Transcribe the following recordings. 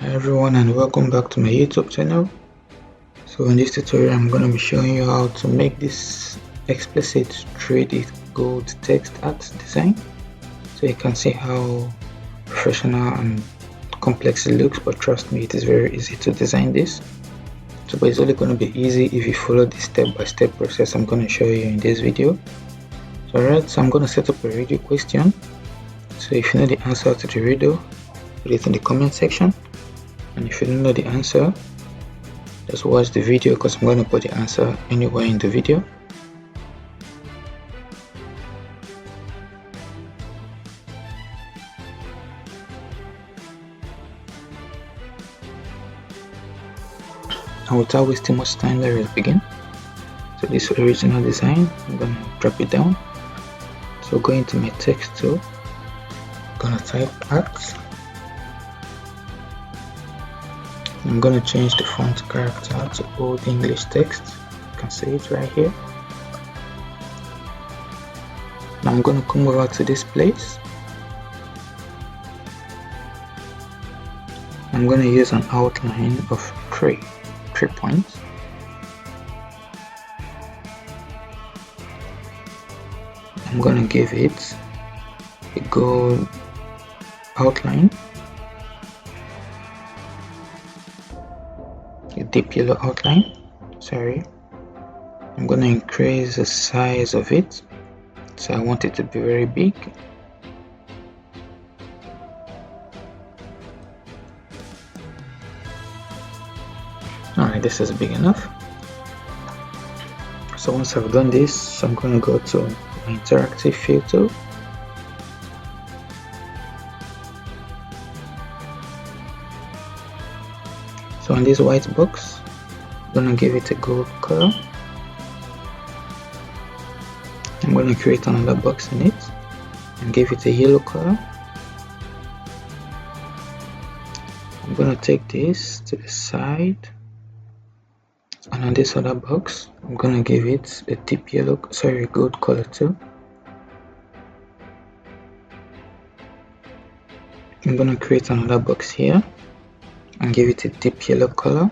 Hi everyone, and welcome back to my YouTube channel. So in this tutorial I'm going to be showing you how to make this explicit 3D gold text art design. So you can see how professional and complex it looks, but trust me, it is very easy to design this. So but it's only going to be easy if you follow the step-by-step process I'm going to show you in this video. So alright, so I'm going to set up a radio question. So if you know the answer to the riddle, put it in the comment section. And if you don't know the answer, just watch the video because I'm going to put the answer anywhere in the video. And without wasting much time, let's begin. So this original design, I'm going to drop it down. So go into my text tool, I'm going to type art. I'm going to change the font character to Old English text. You can see it right here. Now I'm going to come over to this place. I'm going to use an outline of three points. I'm going to give it a gold outline, a deep yellow outline. Sorry, I'm going to increase the size of it, so I want it to be very big. Alright, this is big enough. So once I've done this, I'm going to go to my interactive fill tool. So on this white box, I'm going to give it a gold color. I'm going to create another box in it and give it a yellow color. I'm going to take this to the side, and on this other box I'm going to give it a deep yellow, gold color too. I'm going to create another box here and give it a deep yellow color.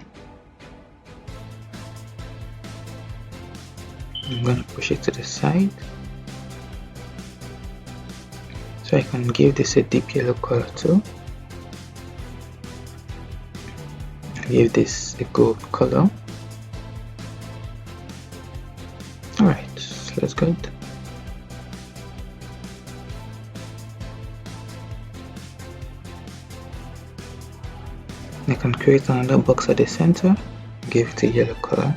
I'm going to push it to the side so I can give this a deep yellow color too. Give this a gold color. Alright, let's go. I can create another box at the center, give it a yellow color.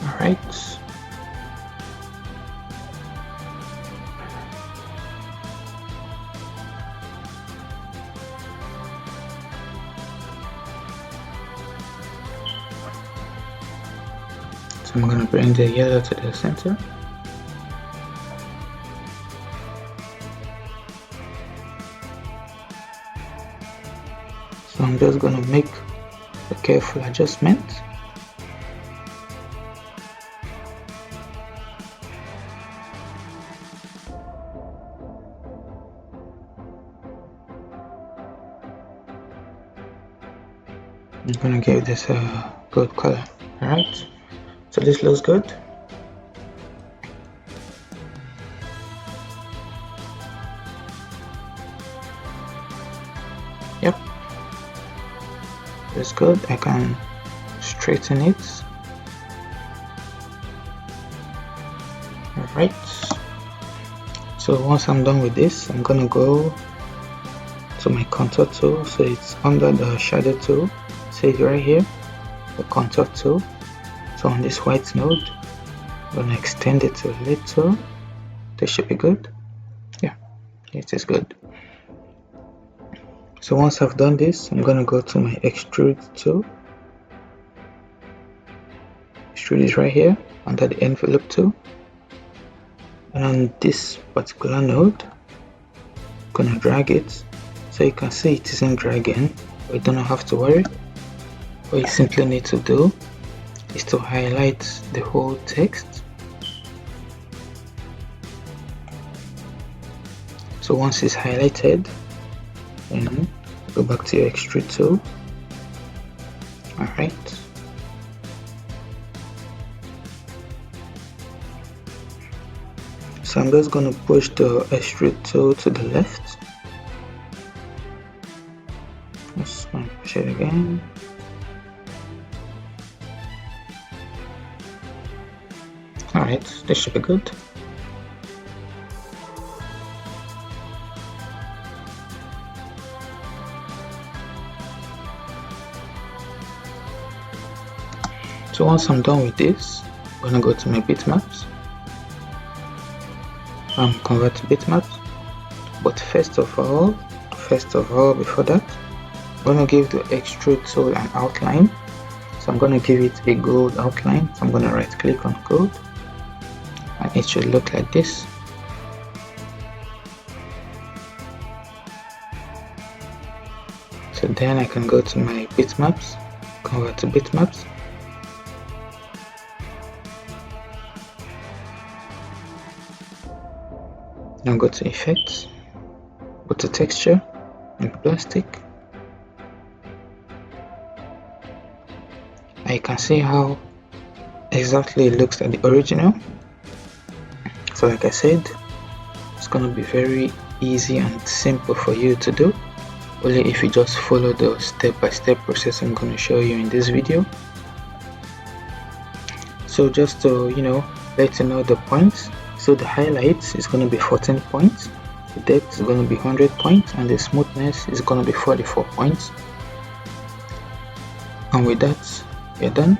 Alright. So I'm going to bring the yellow to the center. So I'm just going to make a careful adjustment. I'm going to give this a good color. Alright, so this looks good. Yep, that's good. I can straighten it. Alright, so once I'm done with this, I'm gonna go to my contour tool. So it's under the shadow tool, say right here, the contour tool. So on this white node, I'm gonna extend it a little. This should be good. Yeah, it is good. So once I've done this, I'm gonna go to my extrude tool. Extrude is right here under the envelope tool. and on this particular node I'm gonna drag it. So you can see it isn't dragging, but you don't have to worry. What you simply need to do is to highlight the whole text. So once it's highlighted, then go back to your extrude tool. Alright. So I'm just going to push the extrude tool to the left. Just going to push it again. Alright, this should be good. So once I'm done with this, I'm going to go to my bitmaps. Convert to bitmaps. But first of all, before that, I'm going to give the extrude tool an outline. So I'm going to give it a gold outline. So I'm going to right click on gold, and it should look like this. So then I can go to my bitmaps, convert to bitmaps. Now go to effects, go to texture and plastic. And you can see how exactly it looks like the original. So like I said, it's gonna be very easy and simple for you to do, only if you just follow the step-by-step process I'm gonna show you in this video. So just to let you know the points. So the highlights is going to be 14 points, the depth is going to be 100 points, and the smoothness is going to be 44 points. And with that, we're done.